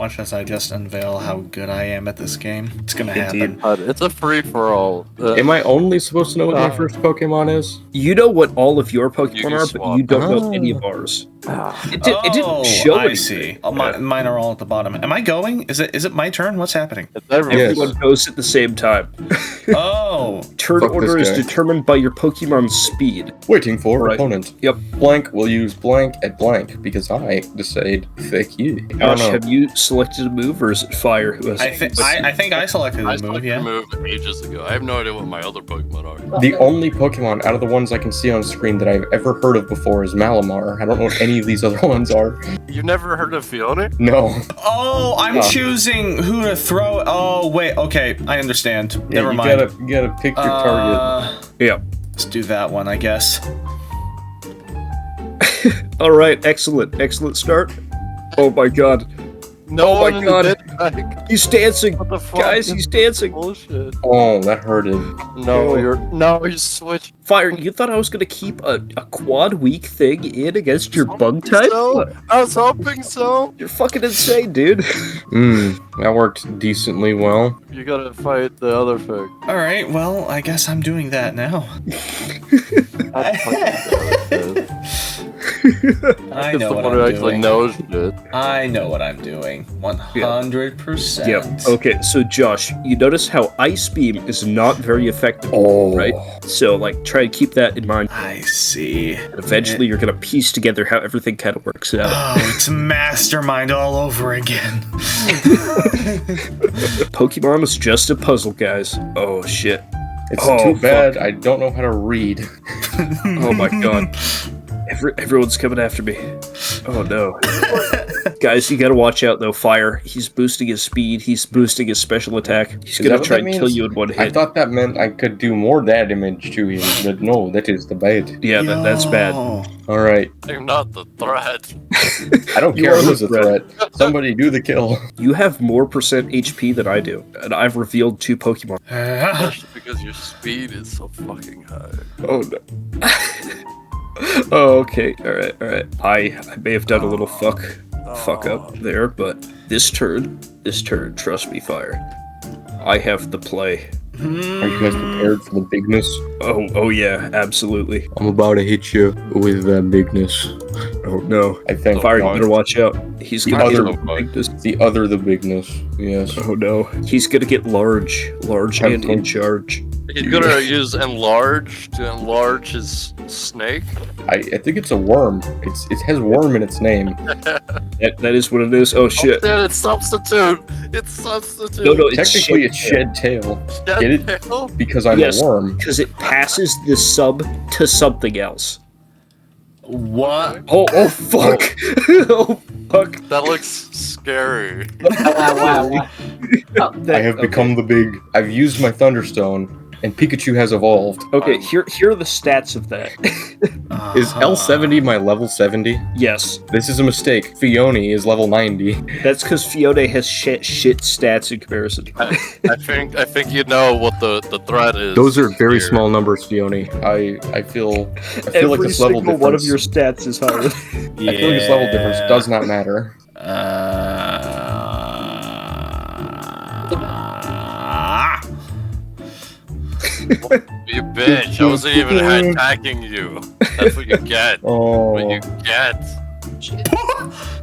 Watch as I just unveil how good I am at this game. It's gonna happen. It's a free-for-all. Am I only supposed to know what my first Pokemon is? You know what all of your Pokemon are, but you don't know Oh. any of ours. It Oh, didn't show I anything. see. Mine are all at the bottom. Am I going? Is it my turn? What's happening? Everyone goes at the same time. Oh. Turn Fuck order this is guy. determined by your Pokemon's speed. Waiting for Right. opponent. Yep. Blank will use blank at blank because I decide fuck you. I don't Josh, know. have you selected a move, or is it Fire who has? I think I selected I the move, selected yeah. a move ages ago. I have no idea what my other Pokemon are. The only Pokemon out of the ones I can see on screen that I've ever heard of before is Malamar. I don't know what any of these other ones are. You never heard of Fiona? No. Oh, I'm choosing who to throw. Oh, wait. Okay, I understand. Yeah, Never you mind. You gotta pick your target. Yeah. Let's do that one, I guess. All right. Excellent start. Oh my God. No Oh my one in God. the deck. He's dancing, What the fuck? guys. He's dancing. Bullshit. Oh, that hurted. No, Oh. you're switch. Fire. You thought I was gonna keep a quad weak thing in against your bug type? So, I was hoping so. You're fucking insane, dude. That worked decently well. You gotta fight the other thing. All right. Well, I guess I'm doing that now. I know what I'm doing. knows it. I know what I'm doing. 100%. Yep. Okay, so Josh, you notice how Ice Beam is not very effective, Oh. right? So, like, try to keep that in mind. I see. Eventually, you're gonna piece together how everything kind of works out. Oh, it's Mastermind all over again. Pokemon is just a puzzle, guys. Oh, shit. It's Oh, too bad fuck. I don't know how to read. Oh, my God. Everyone's coming after me. Oh, no. Guys, you gotta watch out, though. Fire. He's boosting his speed. He's boosting his special attack. He's Is that gonna what try that and kill means? you in one I hit. thought that meant I could do more damage to him, but no, that is the bad. Yeah, that's bad. Yo. Alright. I'm not the threat. I don't You care are the who's a threat. Somebody do the kill. You have more percent HP than I do, and I've revealed 2 Pokemon. Especially because your speed is so fucking high. Oh no. Oh, okay. Alright. I may have done a little fuck up there, but this turn, trust me, Fire. I have the play. Are you guys prepared for the bigness? Oh yeah, absolutely. I'm about to hit you with that bigness. Oh no. I think Fire, you better watch out. He's The gonna other- get bigness. the bigness. Yes. Oh no. He's gonna get large and in charge. He's gonna use enlarge to enlarge his snake. I think it's a worm. It has worm in its name. That is what it is. Oh shit. Oh, it's substitute. It's substitute. No, it's Technically, it's shed tail. Shed Get it? tail? Because I'm Yes. a worm. Because it passes the sub to something else. What? Oh fuck. Oh fuck. That looks scary. Wow. I have become the big. I've used my Thunderstone, and Pikachu has evolved. Okay, here are the stats of that. Is L70 my level 70? Yes, This is a mistake. Fione is level 90. that's because Fiona has shit stats in comparison. I think you know what the threat is. Those are very here. small numbers, Fione. I feel like Every this level single difference. one of your stats is higher. I feel like this level difference does not matter. You bitch! I wasn't even attacking you. That's what you get. Oh, What you get.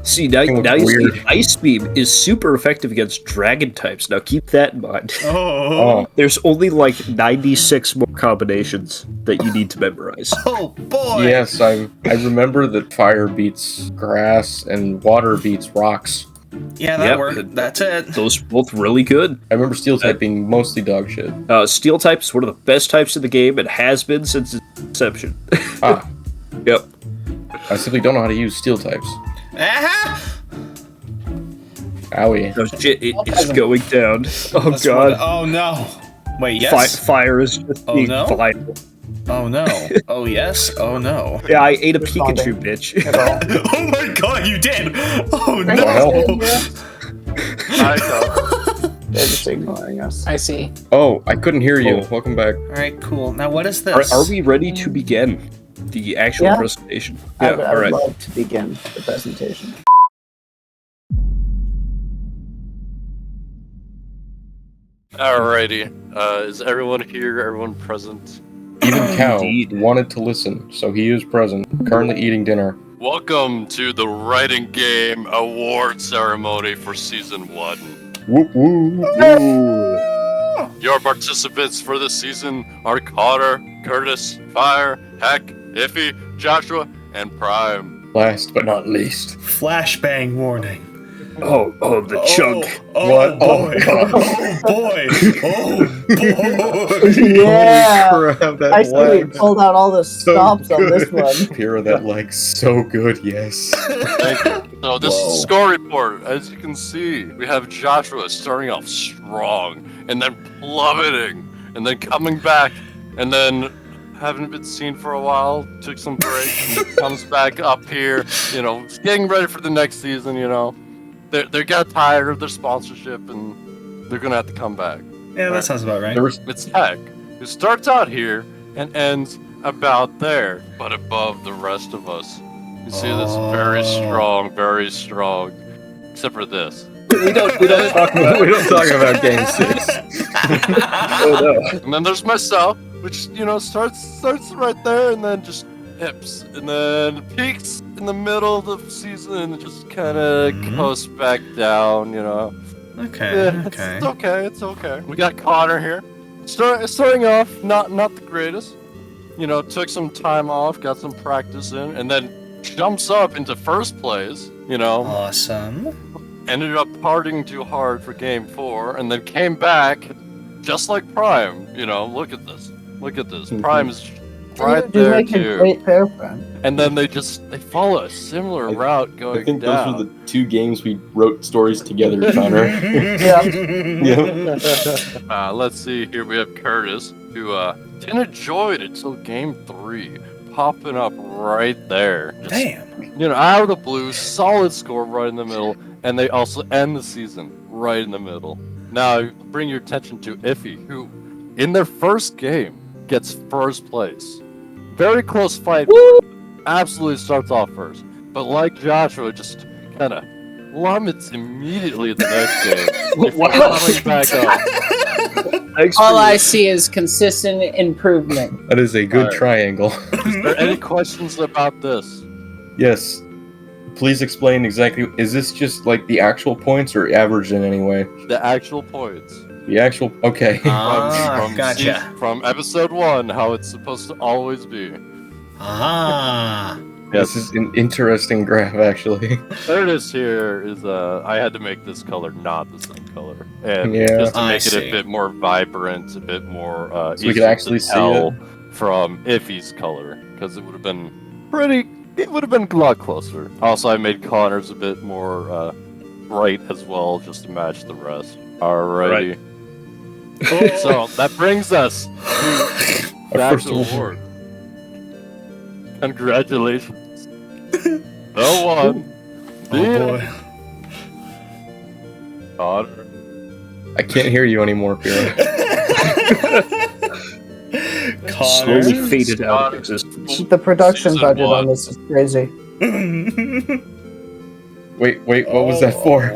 See, now It looks you weird. see Ice Beam is super effective against dragon types. Now keep that in mind. Oh. There's only like 96 more combinations that you need to memorize. Oh boy. yes, I remember that fire beats grass and water beats rocks. Yeah, that Yep. worked. That's it. Those are both really good. I remember steel type being mostly dog shit. Steel type is one of the best types in the game and has been since its inception. Ah, Yep. I simply don't know how to use steel types. Ah! Owie. Oh shit, it's going down. Oh That's god. what- oh no. Wait, yes. Fire is just Oh, being no? vital. Oh no. Oh yes. Oh no. Yeah, I ate a Pikachu, bitch. Oh my god, you did! Oh What the no! hell? I know. They're just ignoring us. I see. Oh, I couldn't hear you. Oh. Welcome back. Alright, cool. Now what is Are, this? are we ready to begin the actual Yeah. presentation? I Yeah, would alright. love to begin the presentation. Alrighty. Is everyone here? Everyone present? Even Cow Indeed. wanted to listen, so he is present. Currently eating dinner. Welcome to the Writing Game Award Ceremony for Season 1. Whoop whoop. Your participants for this season are Connor, Curtis, Fire, Heck, Iffy, Joshua, and Prime. Last but not least. Flashbang warning. Oh, the chunk. What? Boy. God. Oh boy. Oh boy. Yeah. Holy crap, that I see we lag. pulled out all the So stops on this good. one. Hero, that lag so good, yes. Thank you. So this is Whoa. the score report. As you can see, we have Joshua starting off strong, and then plummeting, and then coming back, and then haven't been seen for a while, took some break, and then comes back up here, getting ready for the next season, They got tired of their sponsorship, and they're gonna have to come back. Yeah, that sounds about right. There was It's Heck, who starts out here and ends about there, but above the rest of us. You see this very strong, except for this. We don't talk about Game 6. Oh no. And then there's myself, which starts right there, and then just hips, and then peaks in the middle of the season, and just kind of coasts back down. Okay. Yeah, Okay. It's okay. We got Connor here. Starting off, not the greatest. Took some time off, got some practice in, and then jumps up into first place. Awesome. Ended up partying too hard for Game 4, and then came back, just like Prime. Look at this. Prime is right You there make a too. great pair friend. And then they follow a similar route going I think down. those were the 2 games we wrote stories together, Connor. Yeah. Let's see. Here we have Curtis, who didn't enjoy it until Game 3, popping up right there. Just, Damn. out of the blue, solid score right in the middle, and they also end the season right in the middle. Now, bring your attention to Iffy, who, in their first game, gets first place. Very close fight. Absolutely starts off first. But like Joshua, just kind of plummets immediately at the next game. Before coming back up. All I see is consistent improvement. That is a good Alright. triangle. Is there any questions about this? Yes. Please explain exactly. Is this just like the actual points or averaged in any way? The actual points. The actual. Okay. Gotcha. From episode 1, how it's supposed to always be. This is an interesting graph, actually. There it is. Here is I had to make this color not the same color, and Yeah. just to I make it see. a bit more vibrant, a bit more So we easy could actually to see tell it? from Iffy's color, because it would have been It would have been a lot closer. Also, I made Connor's a bit more bright as well, just to match the rest. Alrighty. So that brings us to the Our first actual award. award. Congratulations. The one. Oh boy. Connor. I can't hear you anymore, Pira. Connor. Slowly faded out of existence. The production Season budget one. on this is crazy. Wait, what was that for?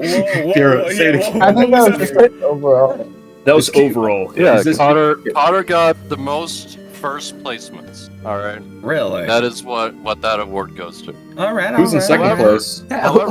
Pira, say it again. I think that was just it overall. That was Just keep- overall. Yeah, Is this- Connor got the most first placements. Alright. Really? That is what that award goes to. All right. Who's in second However- place?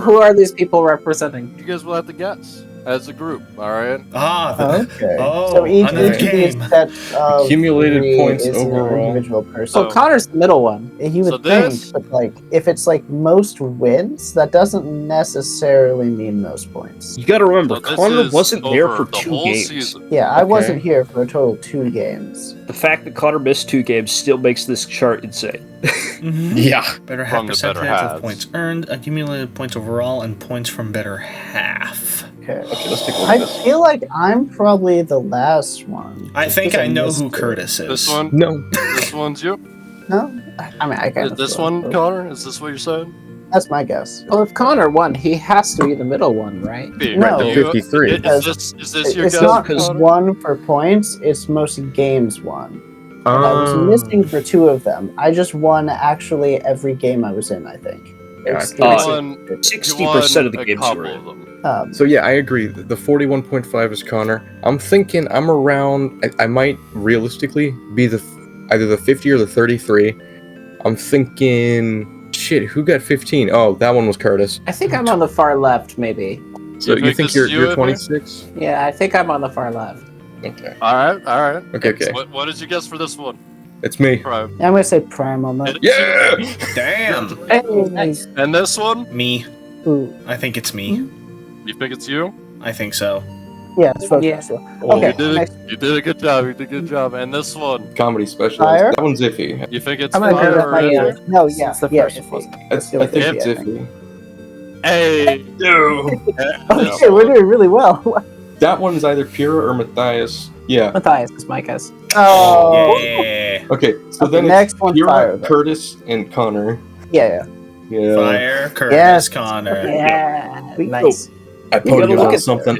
Who are these people representing? You guys will have to guess as a group, alright? Okay. Oh, So each another of these game. sets of Accumulated three points is an overall. individual person. So- Connor's the middle one. He would So think, this- but like if it's like most wins, that doesn't necessarily mean most points. You gotta remember, So this Connor is wasn't there over for the 2 whole games. season. Yeah, I Okay. wasn't here for a total of 2 games. The fact that Connor missed 2 games still makes this chart insane. Mhm. Yeah. Better From half the better percentage halves. of points earned, accumulated points overall, and points from better half. Okay. Okay, let's take a look I at this. feel like I'm probably the last one. I just think 'cause I know missed who it. Curtis is. This one? No. This one's you? No? I mean, I guess. Is this one, Connor? Is this what you're saying? That's my guess. Well, if Connor won, he has to be the middle one, right? No. Do you- 53. Is this your It's guess? not Connor? one for points, it's most games won. And I was missing for 2 of them. I just won actually every game I was in, I think. Yeah, It's I the- won- 60% of the you won games a you couple were in. of them. So yeah, I agree. The 41.5 is Connor. I'm thinking I'm around. I might realistically be either the 50 or the 33. I'm thinking. Shit, who got 15? Oh, that one was Curtis. I think I'm on the far left, maybe. So you think this is you're you, 26? Yeah, I think I'm on the far left. Okay. All right. Okay. So what did you guess for this one? It's me. Prime. Yeah, I'm gonna say Prime on that. Yeah. Damn. Hey, And this one? Me. ooh, I think it's me. You think it's you? I think so. yeah, it's vote Yeah. for sure. Oh, Okay, you did a good job. You did a good job. And this one? Comedy specialist. Fire? That one's iffy. You think it's I'm gonna Fire go with or my Iffy? no, yeah, Since the yeah, first iffy. one. I Let's go think with it's iffy, I think. iffy. Hey. Okay, we're doing really well. That one is either Pyrrha or Matthias. Yeah. Matthias is my guess. Oh, Yeah. Okay, so Okay, then next it's one's Pyrrha, Fire, though. Curtis, and Connor. yeah, Yeah. Fire, Curtis, Yes. Connor. Yeah, We- nice. I You gotta podium look on at- something.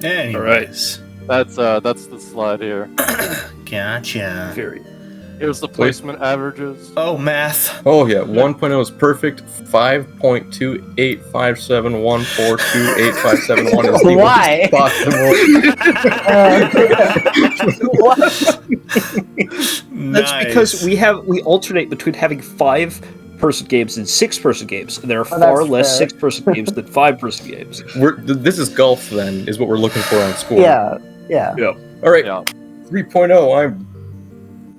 Anyways. That's the slide here. Gotcha. Very. Here's the placement averages. Oh, math. Oh yeah, 1.0 is perfect. 5.28571428571 is the Why? worst possible. That's because we alternate between having 5-person games and 6-person games, and there are Oh, far that's less fair. 6-person games than 5-person games. This is golf then, is what we're looking for on score. yeah. All right, Yeah. 3.0. I'm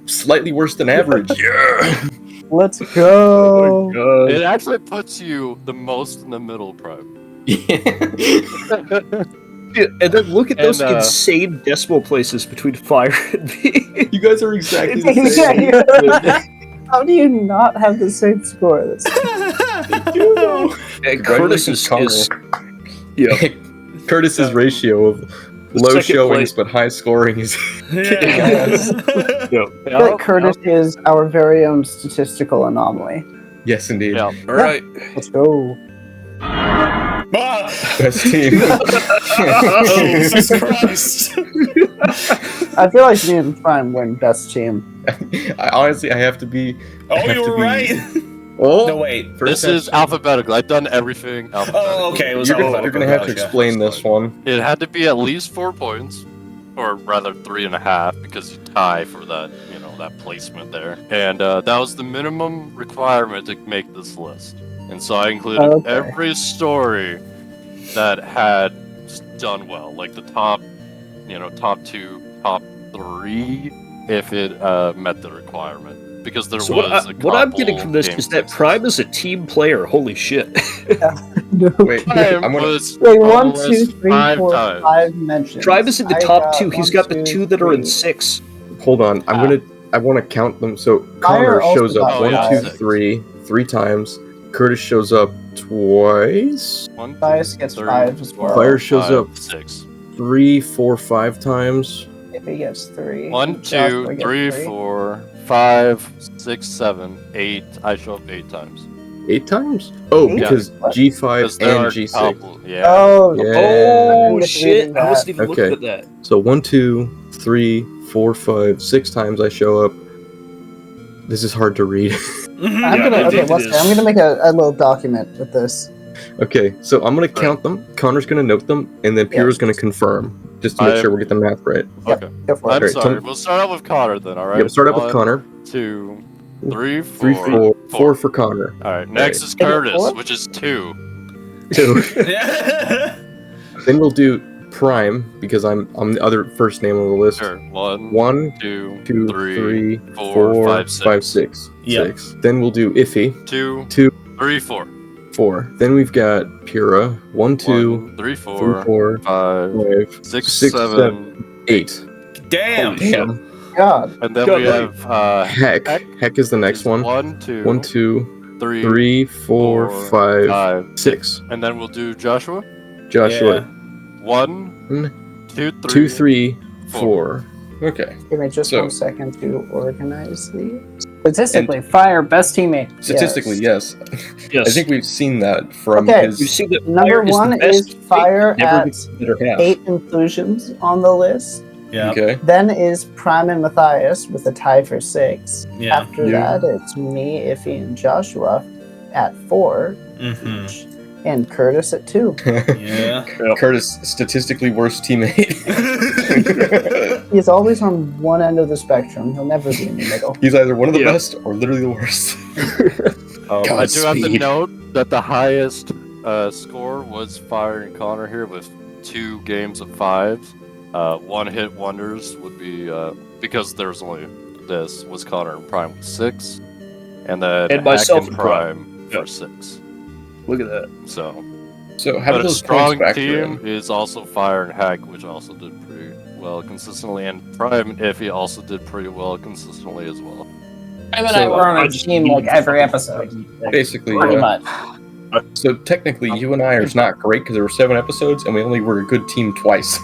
slightly worse than average. Yeah. Let's go. It actually puts you the most in the middle, Prime. And then look at those And, insane decimal places between Fire and me. You guys are exactly the Yeah, same. you're- How do you not have the same score? That's And Curtis Congratulations, is yeah. Curtis's ratio of low second showings place. but high scoring is Yes. Yeah. I feel like Curtis is our very own statistical anomaly. yes indeed. Yeah. All right. Let's go. Ah! Best team. Oh, Jesus Christ. I feel like me and Prime win best team. I have to be. Oh, have you to were be- right. Oh, No, wait. first This is alphabetical. I've done everything alphabetical. Oh, okay. It was You're gonna alphabetical. have to Gotcha. explain this one. It had to be at least 4 points, or rather 3.5, because you tie for that, that placement there. And that was the minimum requirement to make this list. And so I included Okay. every story that had done well, like the top 2, top 3, if it met the requirement. Because there So was what I'm couple getting from this game is that sixes. Prime is a team player. Holy shit. No. Wait, Prime I'm gonna. was Wait, on 1, the 2, list 3, 5 4, times. 5 mentions. Prime is in the I top got 2. He's 1, got the 2, 2 that are in 3. 6. Hold on. I want to count them. So Connor also shows up got Oh, yeah, 1, 2, six. 3 times. Curtis shows up twice. 1, 2, Bias gets 3, 5 as 4, well. Fire shows 5, up. 6. 3, 4, 5 times. If he gets 3. 1, Joshua 2, gets 3, 4, 5, 6, 7, 8. I show up 8 times. 8 times? Oh, Eight? because What? G5 Because there and are G6. couple- Yeah. Oh, Yeah. Oh I'm shit! reading I wasn't even Okay. looking at that. So 1, 2, 3, 4, 5, 6 times I show up. This is hard to read. Mhm. I'm Yeah, gonna I okay. think it Let's, is. I'm gonna make a little document with this. Okay, so I'm gonna count them. Connor's gonna note them, and then Pierre's gonna confirm, just to make sure we get the math right. Okay. Go for I'm it. Alright, sorry. so- We'll start out with Connor then, alright? Yeah, we'll start out with 1, Connor. 2, 3, 3, 4. 4 for Connor. Alright, next is Is it Curtis, 4? which is 2. 2. Yeah. Then we'll do Prime because I'm the other first name on the list. Sure. 1, 1, 2, 2, 3, 3, 4, 4, 5, 5, 6. 6. Yep. 6. Then we'll do Iffy. 2, 2, 3, 4. 4. Then we've got Pyrrha. 1, 2, 1, 3, 3, 4, 4, 5, 5, 6, 6, 7, 8. Damn. Damn. God. and then Go we ahead. have Heck. Heck is the next one. 1, 2, 1, 2, 3, 3, 4, 5, 5, 6. and then we'll do Joshua. Joshua. 1, 2, 3, 2, 3, 4. Okay. Give me just So- 1 second to organize these. Statistically, Fire best teammate. Statistically, yes. Yes. I think we've seen that from Okay. his. you see that Number Fire is the 1 best is Fire never at gets the better half. 8 inclusions on the list. Yeah. Okay. Then is Prime and Matthias with a tie for 6. Yeah. After Yeah. that, it's me, Iffy, and Joshua at 4 Mhm. each. And Curtis at 2. Yeah. Curtis, statistically worst teammate. He's always on one end of the spectrum. He'll never be in the middle. He's either one of the Yeah. best or literally the worst. I do have to Godspeed. note that the highest score was Fire and Connor here with 2 games of 5s. One hit wonders would be because there's only this was Connor and Prime with 6, and then And myself Hack and and Prime Yep. for 6. Look at that. So, So how do but a those points strong factor team in? is also Fire and Hack, which also did pretty well consistently, and Prime and Iffy also did pretty well consistently as well. I mean, So, we're on I a just team need like to every fucking- episode. Basically, Pretty yeah. much. So technically, you and I are not great because there were 7 episodes and we only were a good team twice.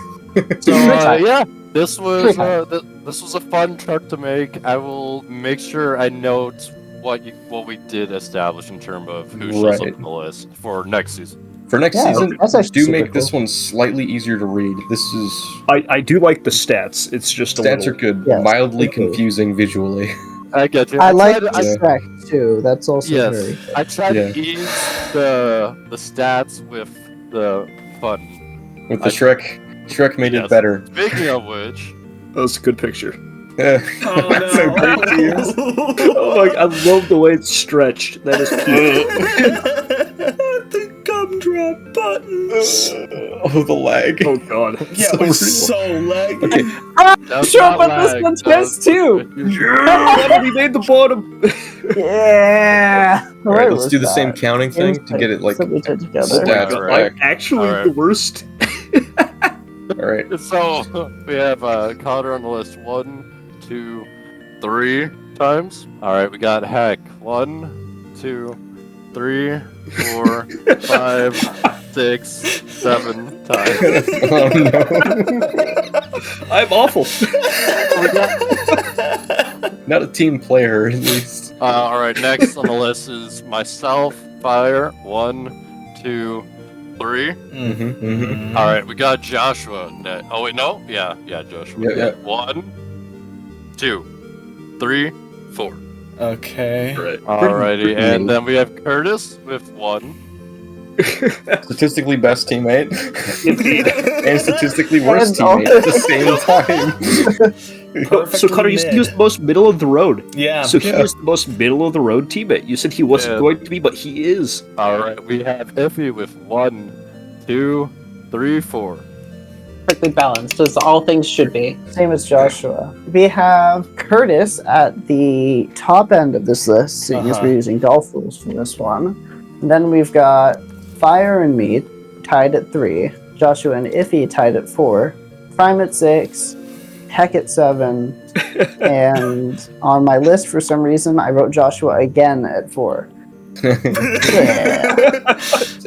So time. yeah, this was Free time. this was a fun chart to make. I will make sure I note what we did establish in terms of who shows up Right. on the list for next season. For next Yeah, season, that's actually do super make this cool. one slightly easier to read. This is I do like the stats. It's just a stats little... are good, Yes, mildly thank you. confusing visually. I get you. I like tried- the Yeah. Shrek too. That's also very yes, good. I tried Yeah. to ease the stats with the fun. With the Shrek made it Yes. better. Speaking of which, That was a good picture. Eh, Oh That's so great to use. Oh my, I love the way it's stretched. That is cute. The gumdrop buttons. oh, the lag. Oh god. Yeah, So it was real. so laggy. that was Sure, not but this lag, one's that was- his too. Yeah, we made the bottom. Yeah. All right, let's do the same counting thing to get it like. So we did together. Stats Alright. back. I'm actually Alright. the worst. All right. So we have Connor on the list 1, 2, 3 times. All right, we got Hack 1, 2, 3, 4, 5, 6, 7 times. Oh no. I'm awful. Not a team player, at least. All right, next on the list is myself, Fire 1, 2, 3. Mm-hmm, mm-hmm. All right, we got Joshua. Oh wait, no, yeah, Joshua. Yeah, yeah. 1, 2, 3, 4. Okay. Right. Alrighty, and then we have Curtis with 1. Statistically best teammate. Indeed. and statistically worst And teammate at the same time. So Connor, you said he was the most middle of the road. Yeah. So he was the most middle of the road teammate. You said he wasn't Yeah. going to be, but he is. Alright, we have Iffy with 1, 2, 3, 4. Perfectly balanced, as all things should be. Same as Joshua. We have Curtis at the top end of this list, seeing as Uh-huh. we're using golf rules for this one. And then we've got Fire and me tied at 3, Joshua and Iffy tied at 4, Prime at 6, Heck at 7, and on my list for some reason I wrote Joshua again at 4.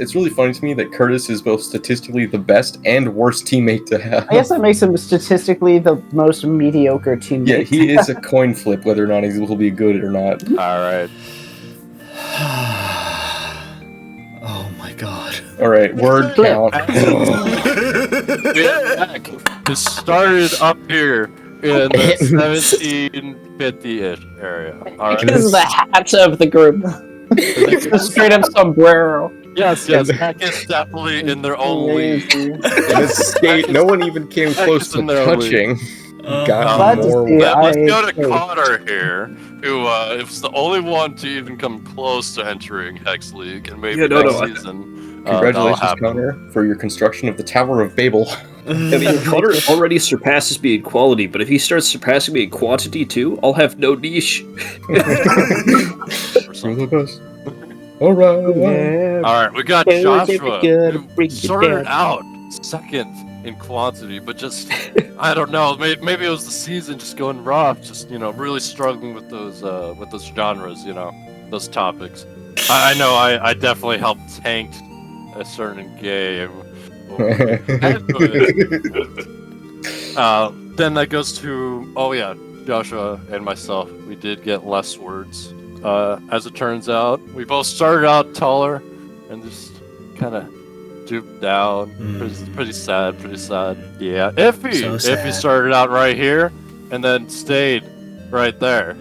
It's really funny to me that Curtis is both statistically the best and worst teammate to have. I guess that makes him statistically the most mediocre teammate. Yeah, he is a coin flip whether or not he will be good or not. Alright. Oh my god. All right, word count. We have Heck, who started up here in the 1750-ish area. Alright. This is the hat of the group. It's a straight up sombrero. Yes, Heck is definitely in their own league. In this skate, no one even came close to in their own touching. Uh, Got Glad to more. see Let's I- go to Connor here, who was the only one to even come close to entering Hex League, and maybe Yeah, no, next no, season Congratulations, that'll happen. Connor, for your construction of the Tower of Babel. I mean, Connor already surpasses me in quality, but if he starts surpassing me in quantity too, I'll have no niche. Or something. All right. All right, we got Joshua, who started out second in quantity, but just I don't know. Maybe it was the season just going rough, just really struggling with those genres, those topics. I know I definitely helped tank a certain game. Then that goes to Joshua and myself. We did get less words. As it turns out, we both started out taller and just kind of drooped down. Pretty sad. Yeah, Iffy. So sad. Iffy started out right here and then stayed right there.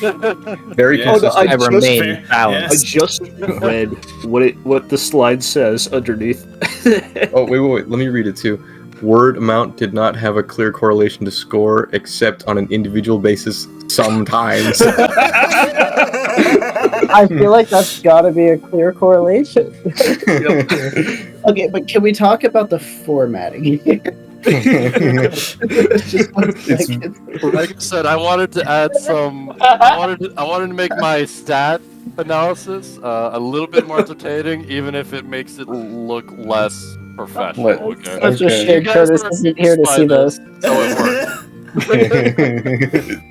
Very Yeah. consistent. I I just- remain fair. I balanced. just read what the slide says underneath. Oh, wait. Let me read it too. Word amount did not have a clear correlation to score, except on an individual basis sometimes. I feel like that's got to be a clear correlation. Okay, but can we talk about the formatting here? Just 1 second. Like I said, I wanted to add some. I wanted to make my stat analysis a little bit more entertaining, even if it makes it look less professional. What? Okay. Such a Okay. shame You guys Curtis are isn't here to by see this. So it worked.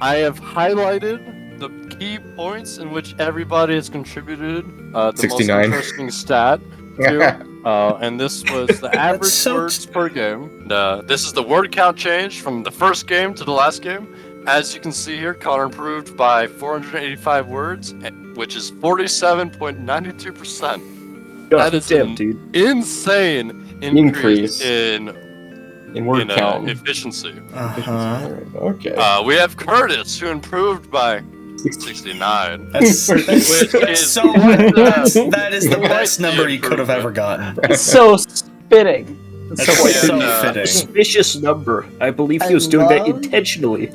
I have highlighted the key points in which everybody has contributed. The 69. most interesting stat. And this was the average so words per game. This is the word count change from the first game to the last game. As you can see here, Connor improved by 485 words, which is 47.92%. God That is damn, an dude. insane increase in word count. efficiency. Uh-huh. Okay. We have Curtis, who improved by 69. That's Which is so. That is the best number you could have ever gotten. It's so spitting. It's That's so so And, fitting. Suspicious number. I believe he I was doing that love- intentionally.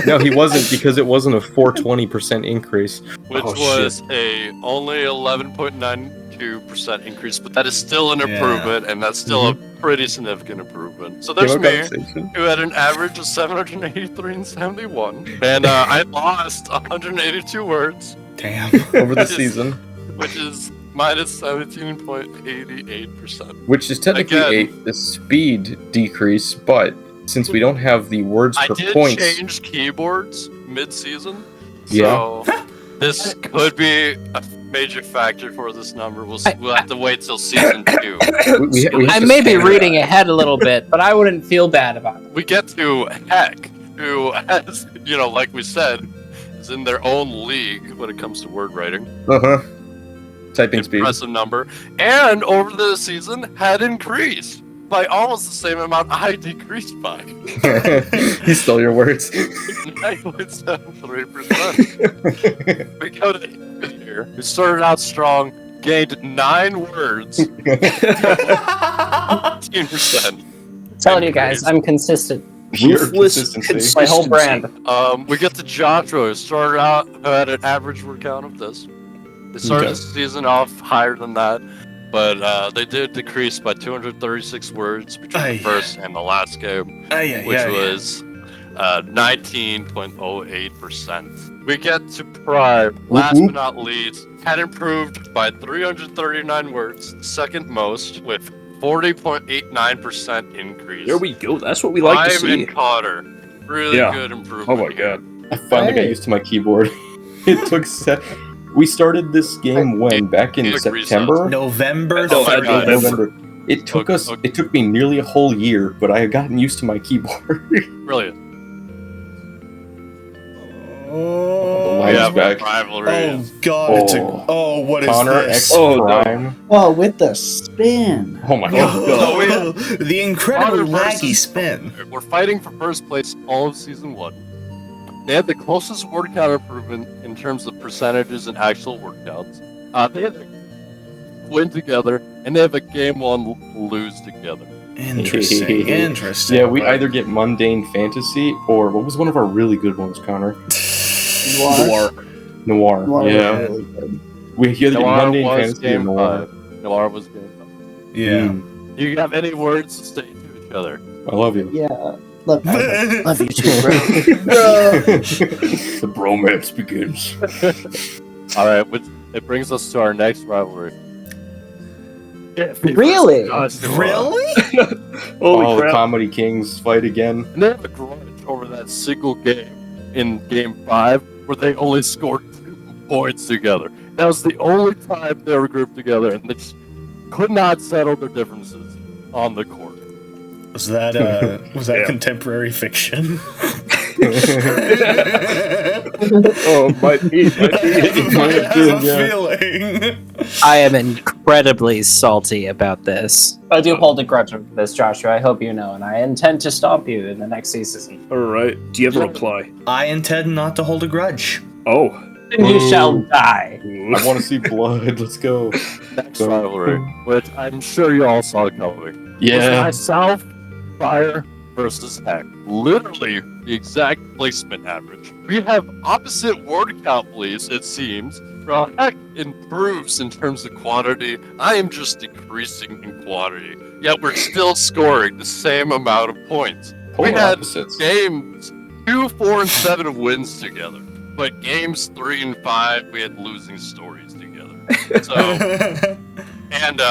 No, he wasn't, because it wasn't a 420% increase. Which Oh, was a only 11.92% increase, but that is still an Yeah. improvement, and that's still a pretty significant improvement. So there's Game of me, conversation. who had an average of 783 and 71, and I lost 182 words, Damn. Over the Just- season, which is minus 17.88%. which is technically a speed decrease, but since we don't have the words I per did points, change keyboards mid-season, Yeah. so this could be a major factor for this number. We'll have to wait till season 2. we have I to may be stand reading ahead a little bit, but I wouldn't feel bad about it. We get to Heck, who has, like we said, is in their own league when it comes to word writing. Typing speed. Impressive number. And over the season had increased by almost the same amount I decreased by. He stole your words. 9.73%. We go to Ethan here, who started out strong, gained 9 words, 15%. I'm telling you guys, I'm consistent. Weird Ruthless consistency. My whole brand. We get to Joshua, who started out who had an average word count of this. They started Okay. the season off higher than that, but they did decrease by 236 words between Aye. the first and the last game, which was 19.08%. We get to Prime, last Whoop, but not least, had improved by 339 words, second most, with 40.89% increase. There we go. That's what we like to Prime see. and Cotter, really Yeah. good improvement. Oh my here. god. I finally got Hey. used to my keyboard. It took we started this game when? Back in Like September? November Oh, 3rd. God. November. It took Okay, us. okay. It took me nearly a whole year, but I had gotten used to my keyboard. Brilliant. The Oh, lights Yeah, back. rivalry. God. Oh. What is Connor this? X Oh, no. Prime. Oh, with the spin. Oh my god. Oh, the incredibly Connor laggy versus- spin. We're fighting for first place all of season 1. They had the closest word count improvement in terms of percentages and actual word counts. They had a win together, and they have a game 1 lose together. Interesting. Interesting. Yeah, we either get mundane fantasy or what was one of our really good ones, Connor? Noir. Noir. Noir was Yeah. really good. We either get Noir mundane was fantasy or game noir. 5. Noir was game 5. Yeah. Do you have any words to say to each other? I love you. Yeah. Love you too, bro. The bromance begins. Alright, it brings us to our next rivalry. Really? Really? Holy All the crap. Comedy Kings fight again. And they have a grudge over that single game in game 5 where they only scored 2 points together. That was the only time they were grouped together, and they just could not settle their differences on the court. Was that Yeah. contemporary fiction? Oh, might be. I have a feeling. I am incredibly salty about this. I do hold a grudge over this, Joshua. I hope you know, and I intend to stomp you in the next season. All right. Do you have a reply? I intend not to hold a grudge. Oh. Then you shall die. I want to see blood. Let's go. Next rivalry, which I'm sure you all saw coming. Was myself, Fire versus Heck. Literally the exact placement average. We have opposite word count, please, it seems. While Heck improves in terms of quantity, I am just decreasing in quantity. Yet we're still scoring the same amount of points. Polar we had opposites. games 2, 4, and 7 wins together. But games 3 and 5, we had losing stories together. So, and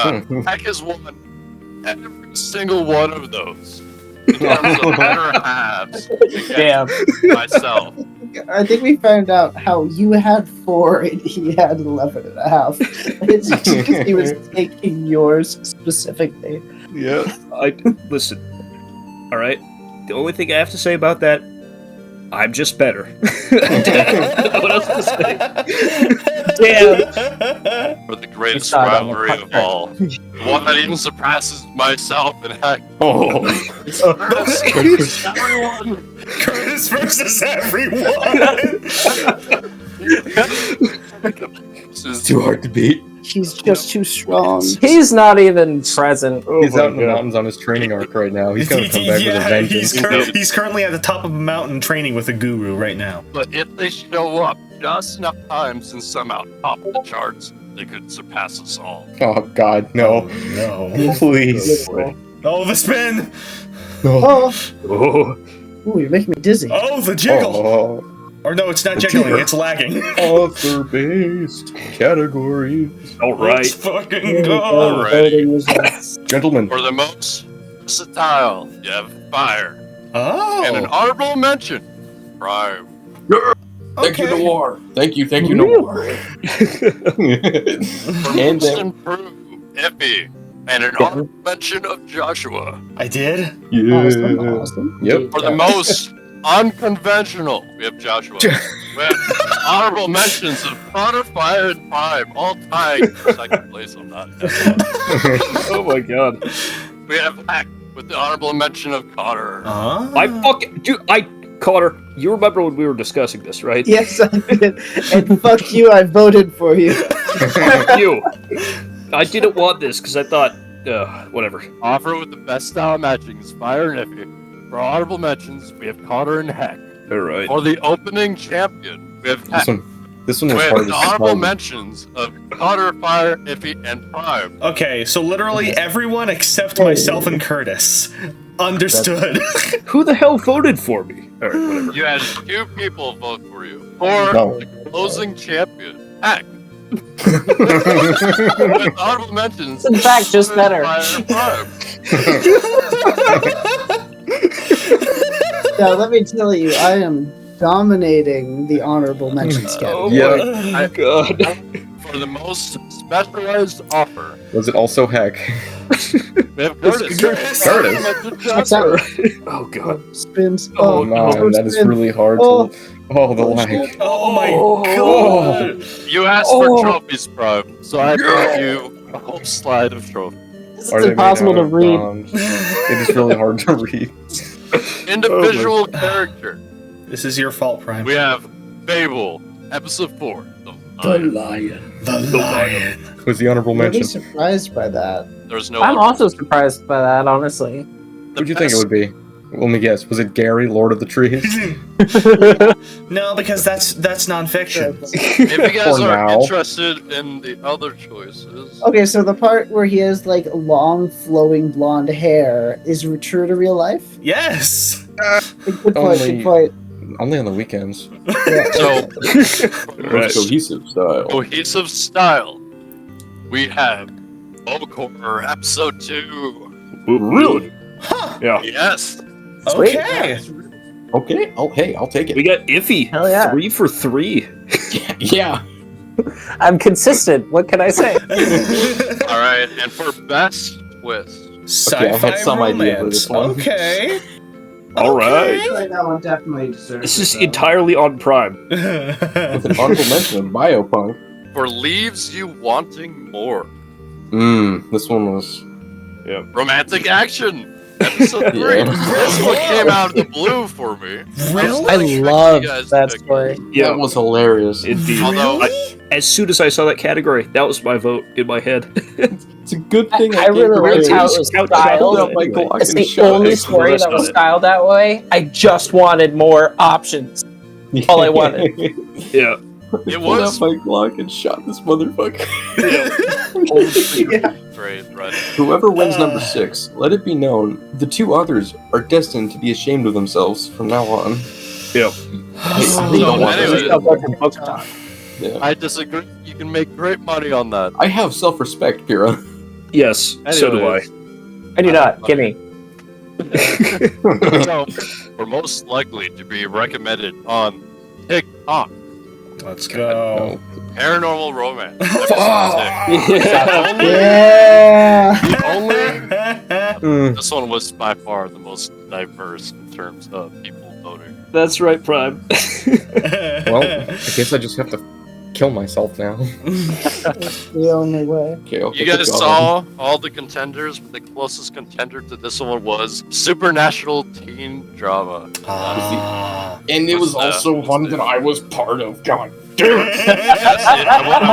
Heck has won every single one of those. In terms of better halves against myself. I think we found out how you had 4 and he had 11 and a half. It's just because he was taking yours specifically. Yeah. Listen. All right. The only thing I have to say about that, I'm just better. What else to say? Damn. For the greatest rivalry of all. The one that even surpasses myself and Heck. Oh. Curtis everyone. Curtis versus everyone. This is Too hard to beat. He's just too strong. He's not even present. He's out in the mountains on his training arc right now. He's gonna come back with a vengeance. He's currently at the top of a mountain training with a guru right now. But if they show up just enough times and somehow top the charts, they could surpass us all. Oh God, no, No. please. Oh, the spin! Oh, Oh. ooh, you're making me dizzy. Oh, the jiggle! Oh, Or no, it's not jiggling, it's lagging. author-based categories. All Let's right. fucking go! Alright. Voting results. Gentlemen, For the most versatile, you have Fire. Oh! And an honorable mention, Prime. thank you, okay. Noir. Thank you, Noir. For And most then- improved, Iffy. And an honorable mention of Joshua. I did? Awesome, Yeah. awesome. Yep. For the most unconventional, we have Joshua. We have honorable mentions of Connor, Fire, and Prime, all tying for second place. I'm not. Oh my god. We have Hack with the honorable mention of Connor. I fucking Connor, you remember when we were discussing this, right? Yes, I did. And fuck you, I voted for you. Fuck you. I didn't want this because I thought, whatever. Offer with the best style matchings, Fire and Iffy. For honorable mentions, we have Connor and Heck. All right. For the opening champion, we have Heck. This one was With hard the to honorable spell. mentions of Connor, Fire, Iffy, and Prime. Okay, so literally everyone except myself and Curtis understood. Who the hell voted for me? All right, whatever. You had 2 people vote for you. For No. the closing champion, Heck. With honorable mentions. In fact, just better. Fire and Prime. Now, let me tell you, I am dominating the honorable mentions category. Oh my god. For the most specialized offer, Was it also Heck? we have Curtis. Curtis? Oh god. Spins. Oh, Oh, no, that is spin. really hard Oh. to... Oh, the lag. Oh my Oh. god! You asked for trophies, Prime, so I brought you a whole slide of trophies. This Are is they made impossible out to of read. bombs? It is really hard to read. Individual character. This is your fault, Prime. We have Fable, episode 4. The lion. The lion. Was the honorable I'm really mention? surprised by that. There's no. I'm also surprised by that, honestly. Who'd you think it would be? Let me guess. Was it Gary, Lord of the Trees? No, because that's nonfiction. If you guys For are now. interested in the other choices, Okay, so the part where he has like long, flowing blonde hair is true to real life? Yes. Good point, Only- good point. Only on the weekends. Yeah. so Right. Cohesive style. cohesive style, we have Horror episode 2. Really? Huh. Yeah. Yes. Okay. Okay. Oh, hey, I'll take We it. got Iffy. Hell yeah. 3 for 3. Yeah. I'm consistent. What can I say? All right, and for best twist, Sci-fi I had some idea for romance. this one. Okay. All right. Right now, one definitely deserves This is it, though. entirely on Prime. With an honorable mention of Biopunk. for leaves you wanting more. This one was... Romantic action. Episode 3. Yeah. This one came out of the blue for me. Really? I love you guys that to pick story. Yeah, That was hilarious. indeed. Although, As soon as I saw that category, that was my vote in my head. It's a good thing I really liked how it was Couch styled. chocolate. Michael, I It's can the shut only it. story That's that was not it. styled that way. I just wanted more options. All I wanted. Yeah. it Pulled was out my Glock and shot this motherfucker. great, right? Whoever wins number 6, let it be known the 2 others are destined to be ashamed of themselves from now on. Yeah. I don't want anyway, that. Yeah. I disagree. You can make great money on that. I have self-respect, Pira. Yes, so do I. Anyways. I do not. Give me. So, we're most likely to be recommended on TikTok. Let's go. Paranormal Romance. Yeah. This one was by far the most diverse in terms of people voting. That's right, Prime. Well, I guess I just have to kill myself now. The only way. Okay, I'll You pick a guys god. saw all the contenders, but the closest contender to this one was supernatural teen drama. And it was What's also that? one that I was part of. God damn it. Yes, I want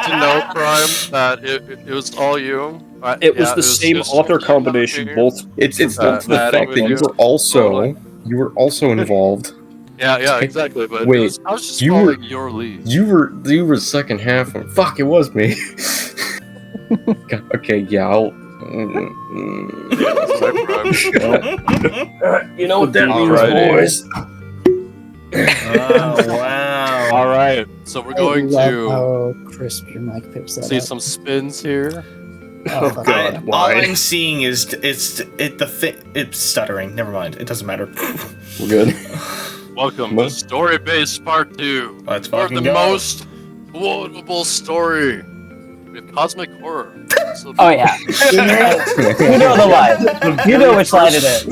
you to know, Prime, that it was all you. It was the same author combination, both. It's not the adding fact that with you were also involved. Yeah, exactly. But Wait, I was just you following your lead. You were second half. Fuck, it was me. God, okay, yeah, I'll. You know what that means, Alrighty. boys. Oh, wow. All right, so we're going I love to how crisp your mic picks that see up. some spins here. Oh, fuck. God. All Why? I'm seeing is it's stuttering. Never mind. It doesn't matter. We're good. Welcome What? to Story-Based Part 2. Let's For fucking the go. most quotable story. We have Cosmic Horror. So Oh yeah. You know the line. You know which line it is.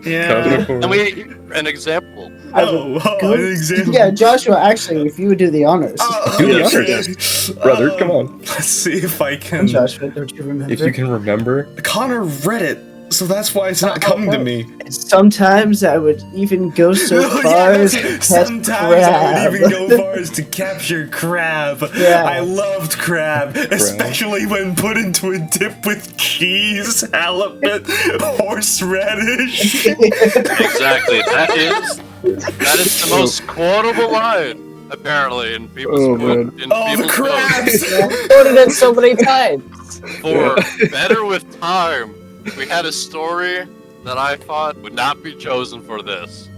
Yeah. And we an example. Oh, an example. Yeah, Joshua, actually, if you would do the honors. Oh, Do the okay. honors, brother. Come on. Let's see if I can. And Joshua, don't you remember? If you can remember. Connor read it, so that's why it's not coming to me. Sometimes I would even go so far as to catch Sometimes crab. I would even go far as to capture crab. Yeah. I loved crab, especially when put into a dip with cheese, halibut, horseradish. Exactly. That is the most quotable line, apparently, in people's Oh, man. Oh, the crabs! Quoted it so many times. For Better with Time, we had a story that I thought would not be chosen for this.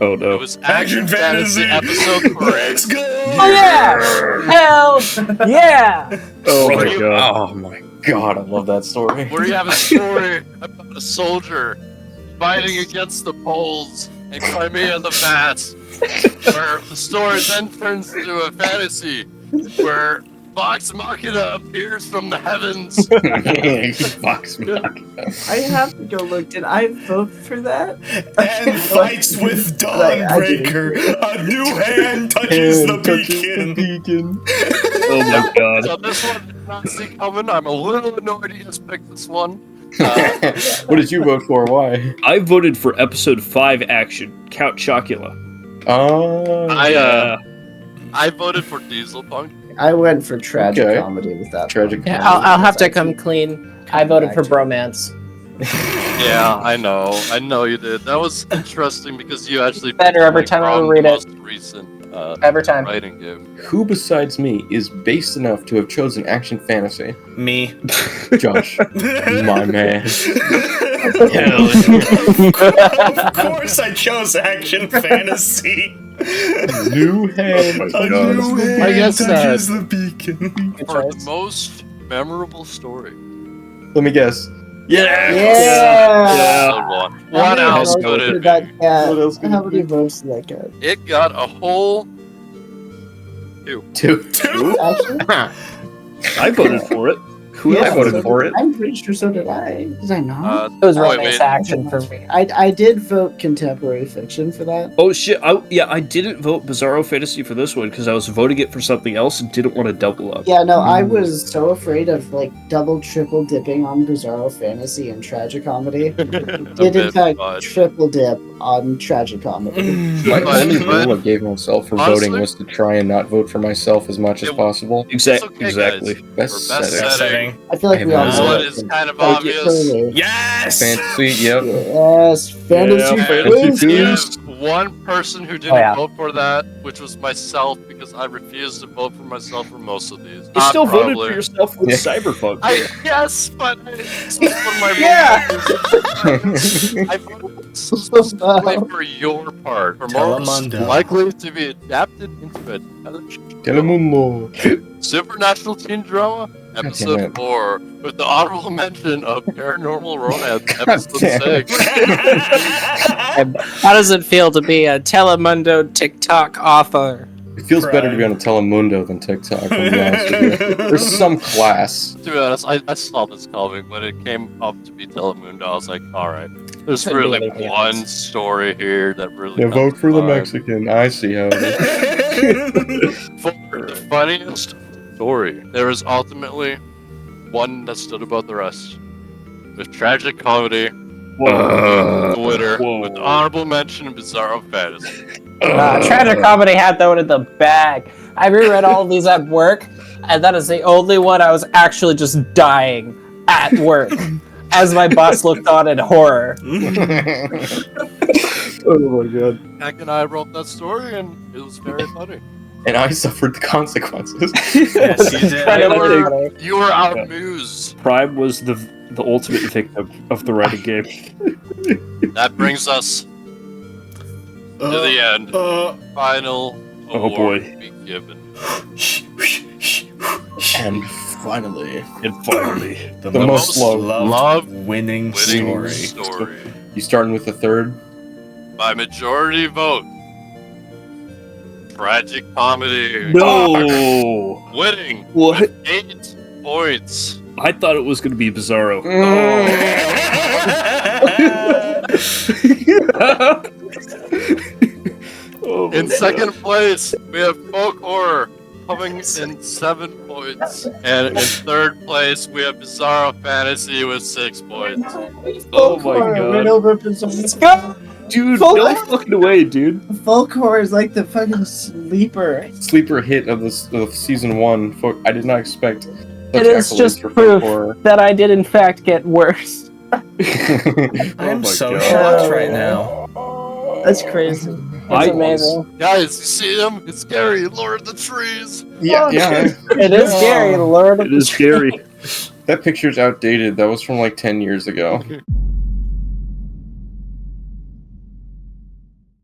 Oh It no. was Action Fantasy Episode 3. Let's go! Oh yeah. Hell yeah. Oh my you- god. Oh my god, I love that story. Where you have a story about a soldier fighting against the Poles in Crimea the Vast, where the story then turns into a fantasy where Vox Machina appears from the heavens. Fox I have to go look. Did I vote for that? And fights with Dawnbreaker. A new hand touches the beacon. Oh my god. So this one did not see coming. I'm a little annoyed he has picked this one. What did you vote for? Why? I voted for episode 5 action, Count Chocula. Oh. I voted for Diesel Punk. I went for tragic Okay. comedy with that. Tragic one. Yeah, I'll have to come clean. I voted for bromance. Yeah, I know you did. That was interesting because you actually Better every picked time I from read the it. most recent Every time. writing game. Who besides me is based enough to have chosen action fantasy? Me. Josh, my man. Of course I chose action fantasy. New hand. Oh my A God. new hand I guess touches the beacon. Good For the choice. most memorable story. Let me guess. Yeah. Episode 1. What How many else votes could did it that be? get? What else could How it many be? votes did that get? It got a whole 2. Actually, I voted for it. Who else I voted for it. I'm pretty sure so did I. Did I not? It was wait, romance wait. action for me. I did vote contemporary fiction for that. Oh shit! I didn't vote Bizarro Fantasy for this one because I was voting it for something else and didn't want to double up. Yeah, no, I was so afraid of like double, triple dipping on Bizarro Fantasy and Tragicomedy. Did in fact triple dip on Tragicomedy. My But- only but- rule I gave myself for honestly- voting was to try and not vote for myself as much as Yeah, possible. Exactly. okay, Exactly. guys. Best For best setting. setting. I feel like we all This know one it. is kind of Thank obvious. you, totally. Yes! Fantasy, yep. Yes, fantasy Yeah, fantasy. We have one person who didn't Oh, yeah. vote for that, which was myself, because I refused to vote for myself for most of these. You still voted Probably. for yourself with Yeah. Cyberpunk. Yes, but this was one of my Yeah. I voted specifically for your part, for most Telemundo. likely to be adapted into a television Telemundo. supernatural teen drama, damn episode it. 4, with the honorable mention of paranormal romance, God episode damn. 6. How does it feel to be a Telemundo TikTok author? It feels better to be on a Telemundo than TikTok, I'll be honest with you. There's some class. To be honest, I saw this coming when it came up to be Telemundo. I was like, alright, there's Couldn't be really anything one else. story here that really Yeah, comes vote for to the mind. Mexican. I see how it is. For the funniest story, there is ultimately one that stood above the rest. With tragic comedy, Twitter, Whoa. with honorable mention of Bizarro Fantasy. Tragic Comedy had that one in the bag. I reread all of these at work, and that is the only one I was actually just dying at work as my boss looked on in horror. Oh my god. Heck and I wrote that story, and it was very funny. And I suffered the consequences. Yes, you did. Incredibly funny. You were our muse. Prime was the ultimate victim of the writing game. That brings us to the end. Final Oh, award boy. to be given. And finally, And finally, the most loved winning winning story. story. you starting with the third? By majority vote. Tragic comedy. no. Winning What? 8 points. I thought it was going to be Bizarro. Oh my In God. second place, we have folk horror coming in 7 points. And in third place, we have Bizarro Fantasy with 6 points. Oh my God. Right over Bizarro. Let's go! Dude, Fuck. no fucking way, dude. Folklore is like the fucking sleeper. Sleeper hit of this of season 1. I did not expect. such It is accolades just for folk proof horror. that I did in fact get worse. I'm my so God. shocked right now. That's crazy. It's amazing. Guys, you see him? It's scary. Lord of the Trees. Yeah, yeah. It is scary, Lord. It is scary. That picture's outdated. That was from like 10 years ago.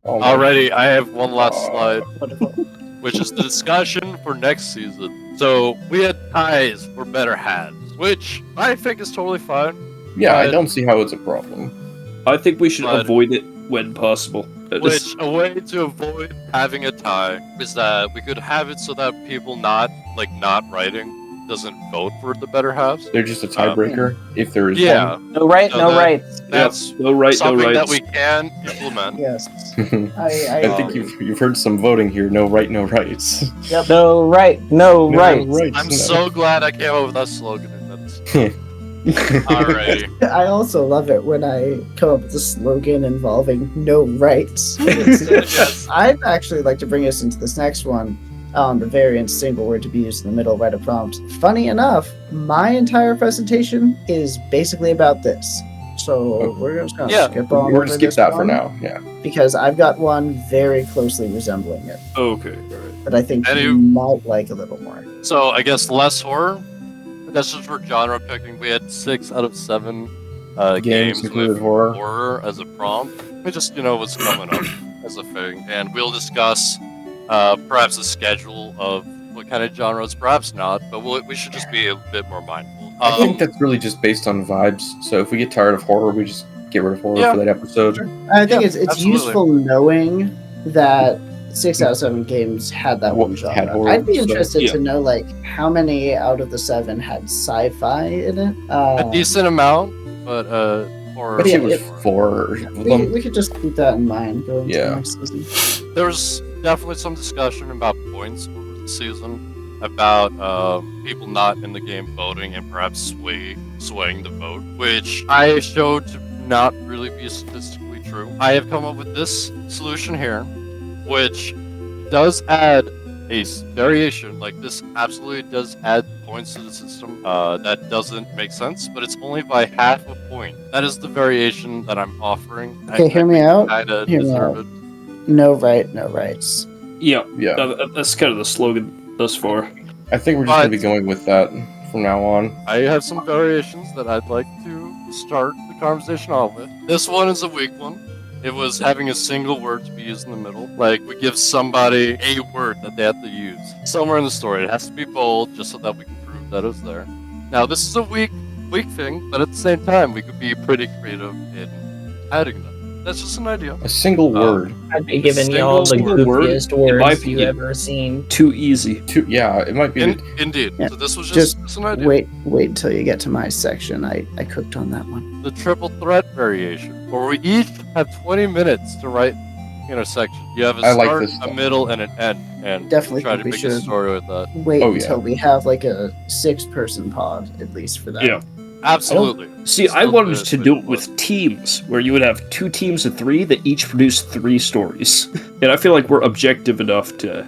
Oh my- Alrighty, I have one last slide, which is the discussion for next season. So, we had ties for better hats, which I think is totally fine. Yeah, I But- don't see how it's a problem. I think we should But- avoid it when possible. Which, a way to avoid having a tie is that we could have it so that people not writing doesn't vote for the better halves. They're just a tiebreaker if there is Yeah, one. No right, So no that- rights. that's no right, no something rights. that we can implement. Yes. I think you've heard some voting here. No right, no rights. No right, no rights. I'm no. so glad I came up with that slogan. That's alrighty. I also love it when I come up with a slogan involving no rights. Yes. I'd actually like to bring us into this next one. The variant single word to be used in the middle, write a prompt. Funny enough, my entire presentation is basically about this. So we're just gonna skip on. We're over gonna skip this that for one, now. Yeah. because I've got one very closely resembling it Okay, alright. that I think Any- you might like a little more. So I guess less horror. That's just for genre picking. We had 6 out of 7 games included with horror. as a prompt. We just what's coming up as a thing, and we'll discuss perhaps a schedule of what kind of genres, perhaps not, but we should just be a bit more mindful. I think that's really just based on vibes. So if we get tired of horror, we just get rid of horror Yeah. for that episode. I think Yeah, it's absolutely. useful knowing that 6 out of 7 games had that one Had genre. horror, I'd be so, interested yeah. to know like how many out of the 7 had sci-fi in it. A decent amount, but I think it was it- 4 of them. we could just keep that in mind going into Yeah. the next season. there's definitely some discussion about points over the season, about people not in the game voting and perhaps swaying the vote, which I showed to not really be statistically true. I have come up with this solution here, which does add a variation. Like, this absolutely does add points to the system. That doesn't make sense, but it's only by half a point. That is the variation that I'm offering. Okay, hear me out. Kinda Hear me deserve out. it. No right, no rights. Yeah, Yeah. that's kind of the slogan thus far. I think we're just going to be But- going with that from now on. I have some variations that I'd like to start the conversation off with. This one is a weak one. It was having a single word to be used in the middle. Like, we give somebody a word that they have to use somewhere in the story. It has to be bold, just so that we can prove that it's there. Now, this is a weak thing, but at the same time, we could be pretty creative in adding them. That's just an idea. A single word. I'd be giving y'all the Single word, goofiest in my words you've opinion. ever seen. Too easy. Yeah, it might be. Indeed. Yeah. So this was Just just an idea. Wait until you get to my section. I cooked on that one. The triple threat variation, where we each have 20 minutes to write in a section. You have a I like start, this a stuff. middle, and an end, and Definitely try to think we make a should story with that. wait Oh, yeah. until we have like a 6-person pod at least for that. Yeah. Absolutely. See, I Still wanted good, to but- do it with teams, where you would have 2 teams of 3 that each produce 3 stories. And I feel like we're objective enough to,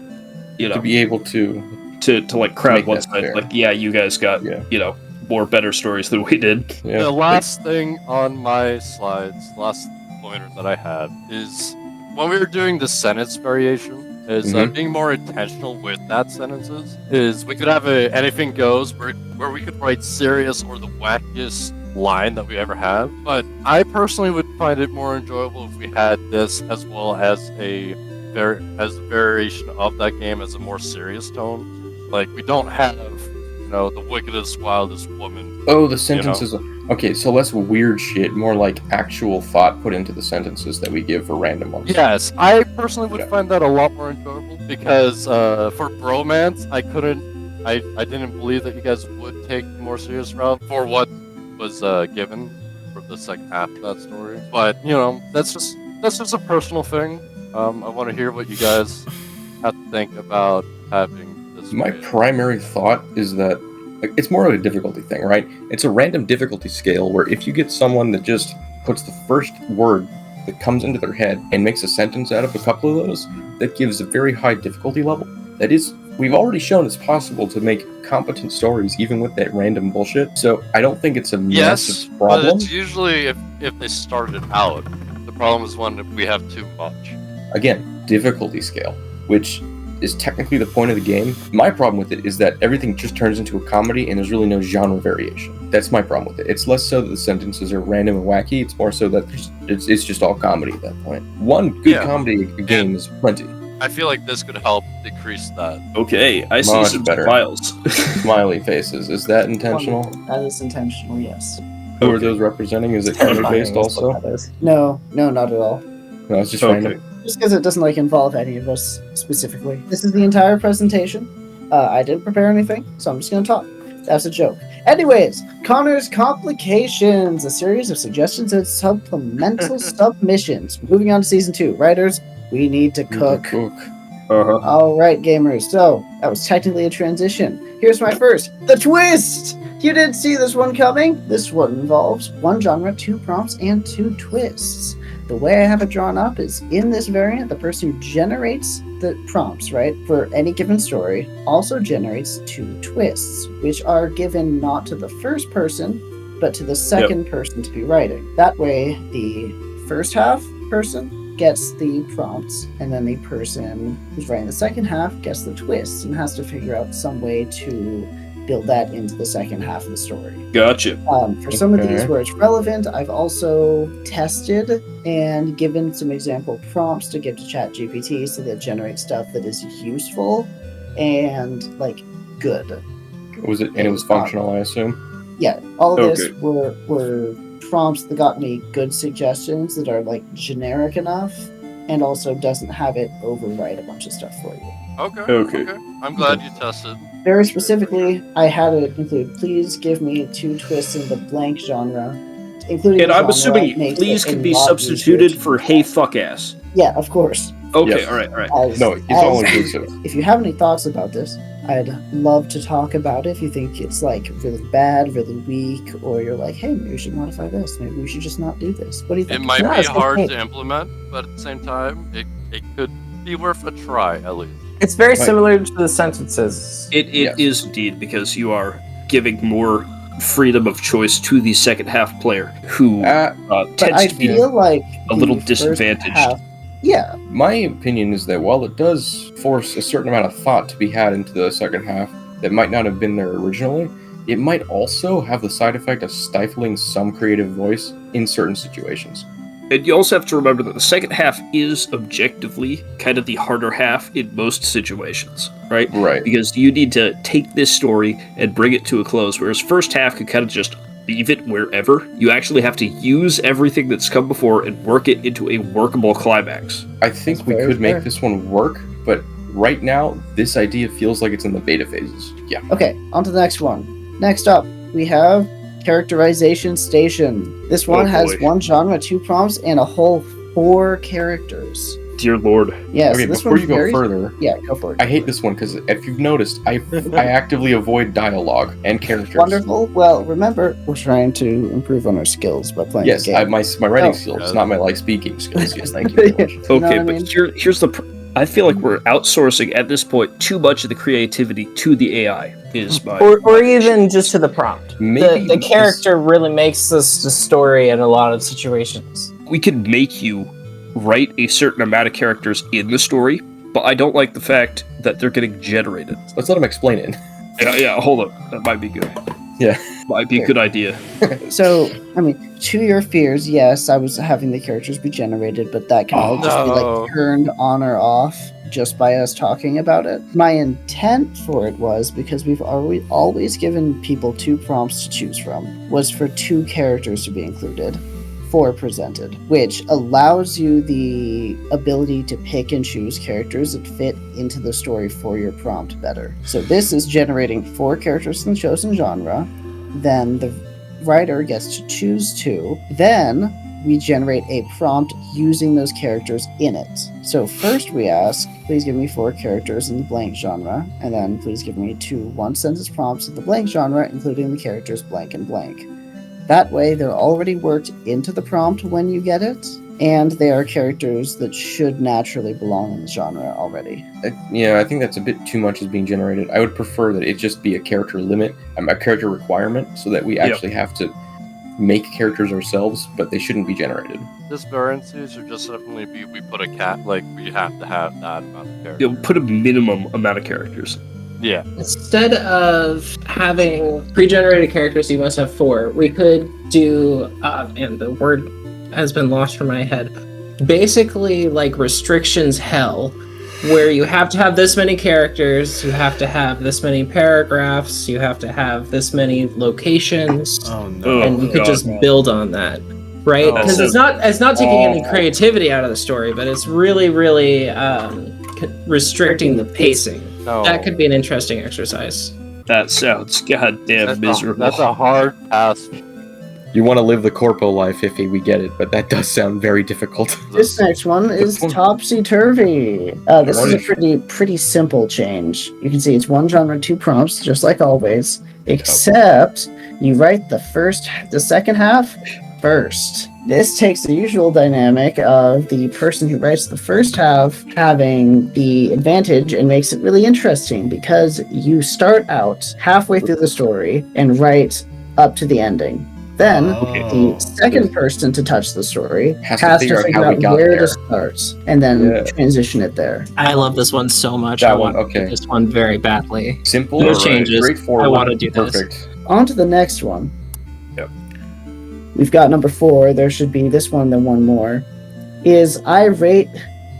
you To know, be able to. to like crowd make one that side. fair. Like, yeah, you guys got, Yeah. you know, more better stories than we did. Yeah. The last thing on my slides, last pointer that I had, is when we were doing the sentence variation, is Mhm. being more intentional with that sentences. Is we could have a anything goes where we could write serious or the wackiest line that we ever have. But I personally would find it more enjoyable if we had this as well as a variation of that game as a more serious tone. Like, we don't have, you know, the wickedest, wildest woman. Oh, the sentences. Okay, so less weird shit, more like actual thought put into the sentences that we give for random ones. Yes, I personally would Yeah. find that a lot more enjoyable because for bromance, I didn't believe that you guys would take the more serious route for what was given for the second half of that story. But you know, that's just a personal thing. I want to hear what you guys have to think about having this. My variation. primary thought is that like, it's more of a difficulty thing, right? It's a random difficulty scale where if you get someone that just puts the first word that comes into their head and makes a sentence out of a couple of those, that gives a very high difficulty level. That is, we've already shown it's possible to make competent stories even with that random bullshit. So I don't think it's a Yes, massive but problem. it's usually if they started out. The problem is when we have too much. Again, difficulty scale, which is technically the point of the game. My problem with it is that everything just turns into a comedy and there's really no genre variation. That's my problem with it. It's less so that the sentences are random and wacky, it's more so that it's just all comedy at that point. One good Yeah. comedy game is plenty. I feel like this could help decrease that. Okay, I see Much some better. smiles. Smiley faces. Is that intentional? Wonderful. That is intentional, yes. Who are those representing? Is it comedy based also? No, not at all. No, it's just Okay. random. Just because it doesn't like involve any of us specifically. This is the entire presentation. I didn't prepare anything, so I'm just gonna talk. That's a joke. Anyways, Connor's Complications, a series of suggestions and supplemental submissions. Moving on to season 2. Writers, we need to cook. Uh-huh. All right, gamers. So that was technically a transition. Here's my first. The twist. You didn't see this one coming. This one involves 1 genre, 2 prompts, and 2 twists. The way I have it drawn up is in this variant, the person who generates the prompts, right, for any given story also generates 2 twists, which are given not to the first person, but to the second person to be writing. That way, the first half person gets the prompts, and then the person who's writing the second half gets the twists and has to figure out some way to build that into the second half of the story. Gotcha. For some of Okay. these where it's relevant, I've also tested and given some example prompts to give to ChatGPT so that it generates stuff that is useful and like good. Was it? And it was functional, I assume. Yeah, all of this Okay. were prompts that got me good suggestions that are like generic enough and also doesn't have it overwrite a bunch of stuff for you. Okay. I'm glad you tested. Very specifically, I had it include, please give me 2 twists in the blank genre, including And the I'm genre assuming makes please it can a be lot substituted easier to for do hey that. fuck ass. Yeah, of course. Okay, Yes. all right. No, it's all inclusive. If you have any thoughts about this, I'd love to talk about it. If you think it's like really bad, really weak, or you're like, hey, maybe we should modify this. Maybe we should just not do this. What do you It think? might No, be it's hard okay. to implement, but at the same time, it could be worth a try at least. It's very Right. similar to the sentences. It Yes. is indeed, because you are giving more freedom of choice to the second half player, who But tends I to be feel like a little the first disadvantaged. half- yeah, My opinion is that while it does force a certain amount of thought to be had into the second half that might not have been there originally, it might also have the side effect of stifling some creative voice in certain situations. And you also have to remember that the second half is objectively kind of the harder half in most situations, right? Right. Because you need to take this story and bring it to a close, whereas first half could kind of just leave it wherever. You actually have to use everything that's come before and work it into a workable climax. I think That's we very could make fair. this one work, but right now, this idea feels like it's in the beta phases. Yeah. Okay, on to the next one. Next up, we have Characterization Station. This one Oh, has boy. 1 genre, 2 prompts, and a whole 4 characters. Dear Lord. Yes, Okay, this before one's you go very... further, Yeah, go for it. I hate this one because if you've noticed, I actively avoid dialogue and characters. Wonderful. Well, remember, we're trying to improve on our skills by playing Yes, the game. my writing Oh. skills, not my speaking skills. Yes, thank you very much. You know Okay, what I but mean? here's the. I feel like we're outsourcing at this point too much of the creativity to the AI. Is my Or even just to the prompt. Maybe The this- character really makes this the story in a lot of situations. we can make you write a certain amount of characters in the story, but I don't like the fact that they're getting generated. Let's let him explain it. Yeah, hold up. That might be good. Yeah. Might be a good idea. So, I mean, to your fears, yes, I was having the characters be generated, but that can all just be no. like turned on or off just by us talking about it. My intent for it was, because we've always given people 2 prompts to choose from, was for 2 characters to be included, 4 presented, which allows you the ability to pick and choose characters that fit into the story for your prompt better. So this is generating 4 characters in the chosen genre, then the writer gets to choose 2, then we generate a prompt using those characters in it. So first we ask, please give me 4 characters in the blank genre, and then please give me 2 one-sentence prompts in the blank genre, including the characters blank and blank. That way they're already worked into the prompt when you get it, and they are characters that should naturally belong in the genre already. Yeah, I think that's a bit too much is being generated. I would prefer that it just be a character limit, a character requirement, so that we actually have to make characters ourselves, but they shouldn't be generated. This variancy should just definitely be we put a cat like we have to have that amount of characters. You'll put a minimum amount of characters. Yeah. Instead of having pre-generated characters, you must have 4. We could do, and the word has been lost from my head. Basically, like restrictions hell, where you have to have this many characters, you have to have this many paragraphs, you have to have this many locations, Oh no. and you could God. just build on that, right? Oh. Because it's not taking any creativity out of the story, but it's really restricting the pacing. No. That could be an interesting exercise. That sounds goddamn miserable. That's a hard pass. You want to live the corpo life, Iffy, we get it, but that does sound very difficult. This next one is topsy-turvy. This is a pretty simple change. You can see it's 1 genre, 2 prompts, just like always, except you write the second half first. This takes the usual dynamic of the person who writes the first half having the advantage and makes it really interesting, because you start out halfway through the story and write up to the ending. Then the second person to touch the story has to figure out where to start and then transition it there. I love this one so much. That I one, want okay. this one very badly. Simple, No changes. straightforward, I wanna do this. perfect. On to the next one. Yep. We've got number 4. There should be this one, then one more. Is I rate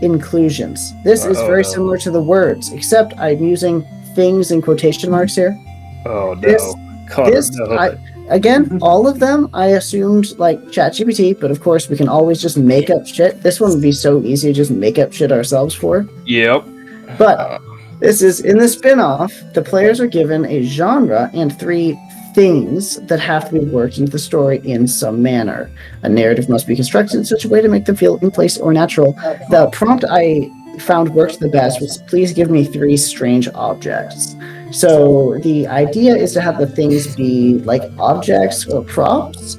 inclusions. This is very similar to the words, except I'm using things in quotation marks here. Oh no. This- Connor, this, no. again, all of them, I assumed like ChatGPT, but of course we can always just make up shit. This one would be so easy to just make up shit ourselves for. Yep. But this is in the spin-off, the players are given a genre and 3 things that have to be worked into the story in some manner. A narrative must be constructed in such a way to make them feel in place or natural. The prompt I found worked the best was, please give me 3 strange objects. So the idea is to have the things be like objects or props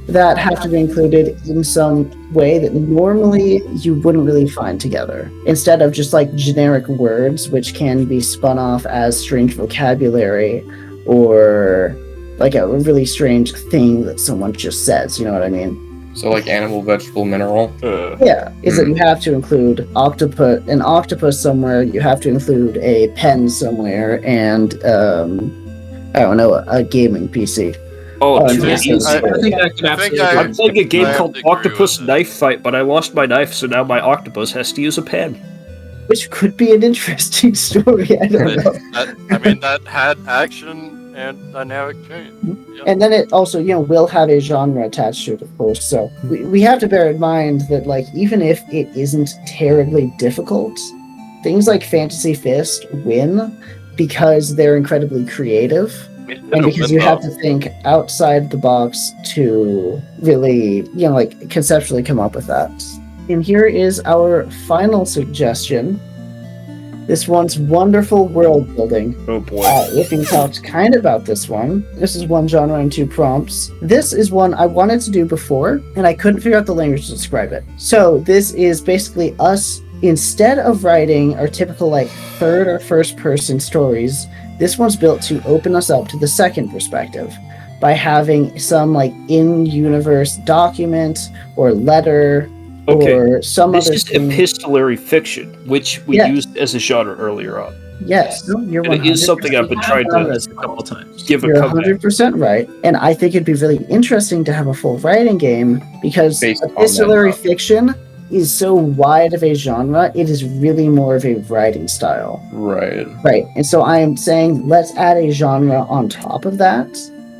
that have to be included in some way that normally you wouldn't really find together. Instead of just like generic words, which can be spun off as strange vocabulary or like a really strange thing that someone just says, you know what I mean? So like animal, vegetable, mineral. Yeah, is that you have to include an octopus somewhere, you have to include a pen somewhere, and I don't know, a gaming PC. Oh, too yeah, easy. I think that could absolutely. I'm playing a game called agree Octopus with it. Knife Fight, but I lost my knife, so now my octopus has to use a pen. Which could be an interesting story, I don't know. That had action and dynamic change. Yep. And then it also, will have a genre attached to it, of course. So we have to bear in mind that, like, even if it isn't terribly difficult, things like Fantasy Fist win because they're incredibly creative. And because you have to think outside the box to really, conceptually come up with that. And here is our final suggestion. This one's wonderful world building. Oh boy. If you talked kind of about this one, this is 1 genre and 2 prompts. This is one I wanted to do before, and I couldn't figure out the language to describe it. So this is basically us, instead of writing our typical like 3rd or 1st person stories, this one's built to open us up to the 2nd perspective by having some like in-universe document or letter or some This other is thing. epistolary fiction, which we Yeah. used as a genre earlier on. Yes, you're And it is something I've been trying done to this a couple times. give a You're comeback. 100% right, and I think it'd be really interesting to have a full writing game because Based on that epistolary topic. fiction is so wide of a genre, it is really more of a writing style. Right. Right, and so I am saying let's add a genre on top of that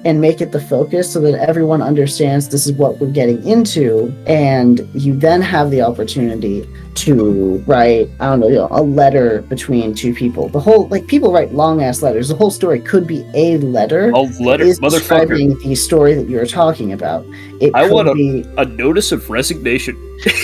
and make it the focus so that everyone understands this is what we're getting into, and you then have the opportunity to write, I don't know, a letter between 2 people. The whole, like, people write long-ass letters. The whole story could be a letter. A letter, Is motherfucker. describing the story that you're talking about. It I could want be... a notice of resignation.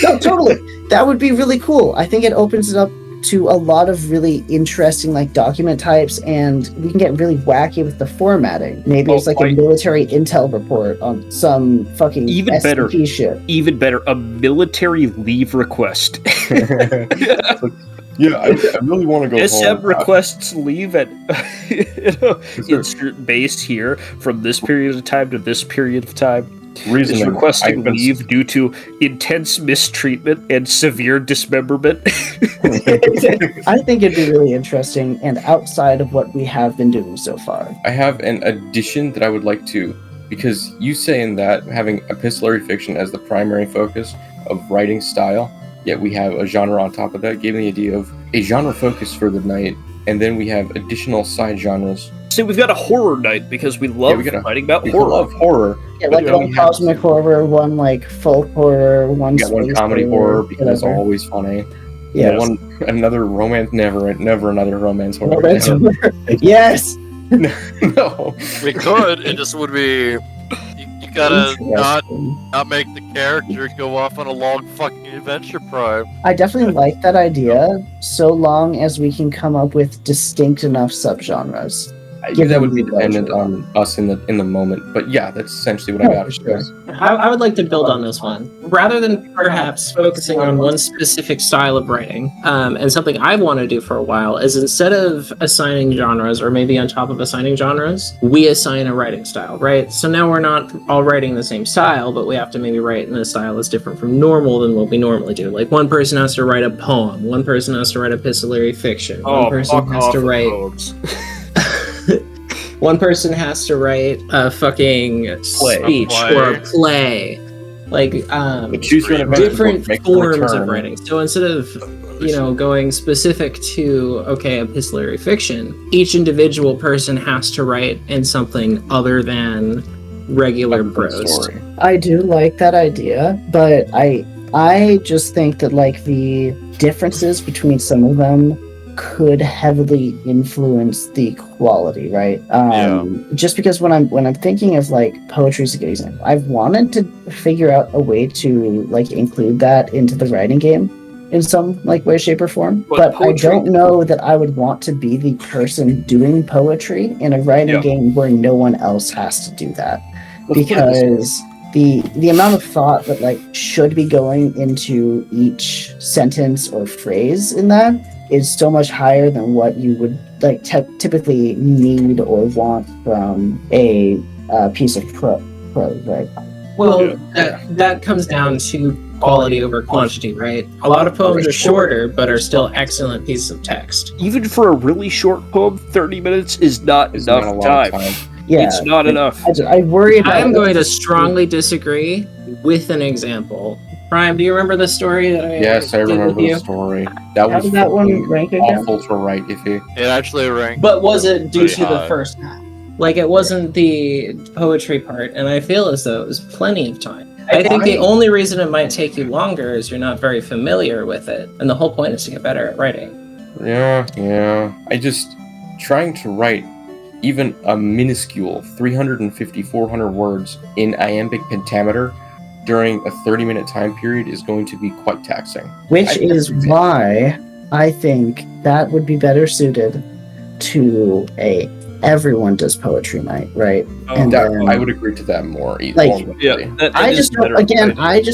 No, totally. That would be really cool. I think it opens it up to a lot of really interesting like document types, and we can get really wacky with the formatting. Maybe it's like a military intel report on some fucking Even SCP better. shit. Even better, a military leave request. Yeah, I really want to go SM home. requests leave at insert base here from this period of time to this period of time. Is Reasoning. requesting I've been- leave due to intense mistreatment and severe dismemberment. I think it'd be really interesting and outside of what we have been doing so far. I have an addition that I would like to, because you saying that having epistolary fiction as the primary focus of writing style, yet we have a genre on top of that, gave me the idea of a genre focus for the night, and then we have additional side genres. See, we've got a horror night because we love we gotta- writing about We horror. love horror. Yeah, like But one we have- cosmic horror, one like folk horror, one We got one space comedy horror because it's whatever. always funny. Yeah. Another romance, never another romance horror. Romance horror. Yes. No. We could. It just would be. You gotta not make the character go off on a long fucking adventure, Prime. I definitely like that idea, so long as we can come up with distinct enough subgenres. That would be dependent on us in the moment. But yeah, that's essentially what I got. for sure. I would like to build on this one. Rather than perhaps focusing on one specific style of writing, and something I want to do for a while is instead of assigning genres, or maybe on top of assigning genres, we assign a writing style, right? So now we're not all writing the same style, but we have to maybe write in a style that's different from normal than what we normally do. Like one person has to write a poem, one person has to write epistolary fiction, one person has to write... One person has to write a fucking speech or a play. Like, choose your adventure different book, make a forms of return. writing. So instead of, going specific to, epistolary fiction, each individual person has to write in something other than regular A good prose. story. I do like that idea, but I just think that like the differences between some of them could heavily influence the quality, right? Just because when I'm thinking of like poetry is a good example. I've wanted to figure out a way to like include that into the writing game in some like way, shape, or form. But I poetry- don't know that I would want to be the person doing poetry in a writing Yeah. game where no one else has to do that. Let's put it this way. Because the amount of thought that like should be going into each sentence or phrase in that is so much higher than what you would like typically need or want from a piece of prose, right? Well, that comes down to quality over quantity, right? A lot of poems are shorter, but are still excellent pieces of text. Even for a really short poem, 30 minutes is not It's not enough a lot of time. time. Yeah, It's not enough. I worry about. I am going to strongly disagree with an example. Prime, do you remember the story that I Yes, I did remember with the you? story. That How was did that one fucking rank again? awful to write, Iffy. It actually ranked. But was it due pretty to the high. first half? Like, it wasn't the poetry part, and I feel as though it was plenty of time. I think the only reason it might take you longer is you're not very familiar with it, and the whole point is to get better at writing. Yeah. I just trying to write even a minuscule 350, 400 words in iambic pentameter during a 30-minute time period is going to be quite taxing. Which is why I think that would be better suited to a everyone does poetry night, right? And I would agree to that more. Like, I just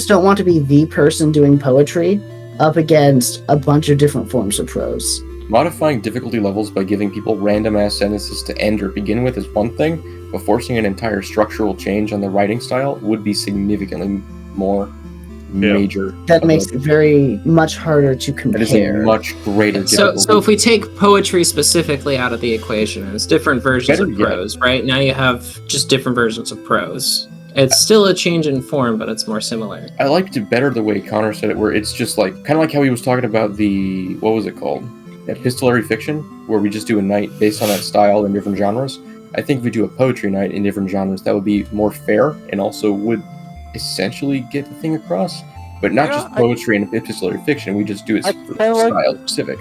don't want to be the person doing poetry up against a bunch of different forms of prose. Modifying difficulty levels by giving people random ass sentences to end or begin with is one thing, but forcing an entire structural change on the writing style would be significantly more major. That makes it very much harder to compare. That is a much greater difficulty. So if we take poetry specifically out of the equation, it's different versions of prose, right? Now you have just different versions of prose. It's still a change in form, but it's more similar. I liked it better the way Connor said it, where it's just like, kind of like how he was talking about the, what was it called? Epistolary fiction, where we just do a night based on that style in different genres. I think if we do a poetry night in different genres, that would be more fair and also would essentially get the thing across. But not just poetry and epistolary fiction, we just do it style specific.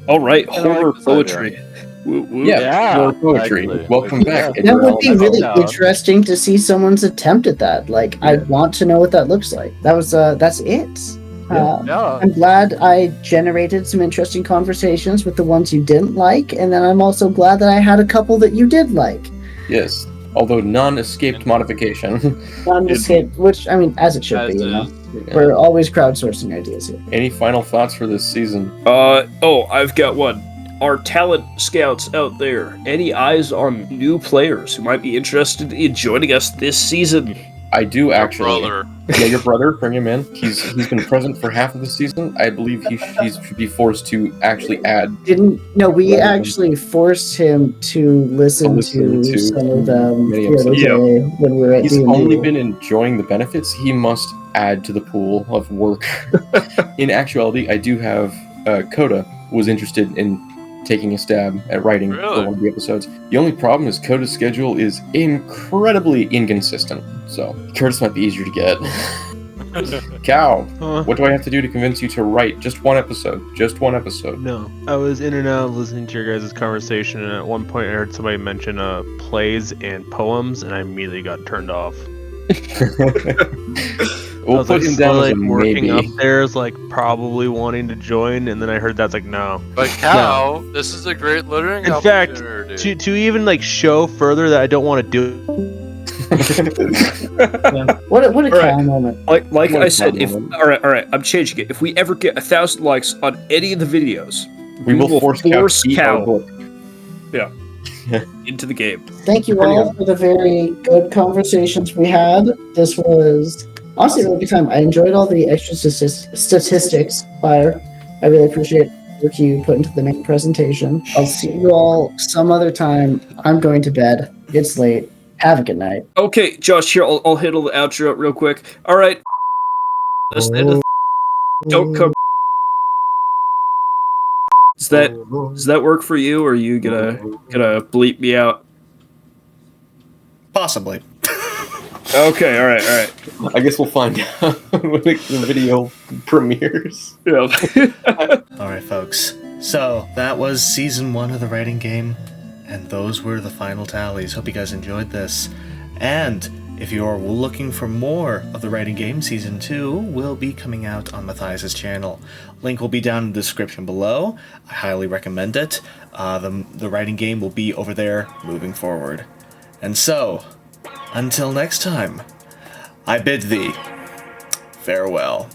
All right, horror like poetry. Horror poetry. Actually. Welcome back. That would be really interesting to see someone's attempt at that. Like, I want to know what that looks like. That's it. I'm glad I generated some interesting conversations with the ones you didn't like, and then I'm also glad that I had a couple that you did like. Yes, although none escaped modification. None escaped, which, I mean, as it should be, you know. We're always crowdsourcing ideas here. Any final thoughts for this season? I've got one. Our talent scouts out there, any eyes on new players who might be interested in joining us this season? I do actually. Brother. Yeah, your brother, bring him in. He's been present for half of the season. I believe he should be forced to actually add. We actually forced him to listen to some of them many the other day when we were at He's D&D. only been enjoying the benefits. He must add to the pool of work. In actuality, I do have Coda was interested in taking a stab at writing for one of the episodes. The only problem is Coda's schedule is incredibly inconsistent, so Curtis might be easier to get. Cal, what do I have to do to convince you to write just one episode? Just one episode. No. I was in and out listening to your guys' conversation, and at one point I heard somebody mention plays and poems, and I immediately got turned off. We'll put him down as a working maybe. up there is like probably wanting to join, and then I heard that's like no. But Cal, this is a great learning In fact, opportunity. to even like show further that I don't want to do What a Cal moment. Like I said, all right, I'm changing it. If we ever get 1,000 likes on any of the videos, we will force Cal into the game. Thank you all for the very good conversations we had. This was honestly a really good time. I enjoyed all the extra statistics, Fire. I really appreciate the work you put into the main presentation. I'll see you all some other time. I'm going to bed. It's late. Have a good night. Okay, Josh, here, I'll handle the outro real quick. All right. Don't come. Does that work for you, or are you gonna bleep me out? Possibly. Okay, all right. I guess we'll find out when the video premieres. Yeah. Alright, folks. So, that was Season 1 of the writing game, and those were the final tallies. Hope you guys enjoyed this. And if you're looking for more of the writing game, Season 2 will be coming out on Mathias' channel. Link will be down in the description below. I highly recommend it. The writing game will be over there moving forward. And so, until next time, I bid thee farewell.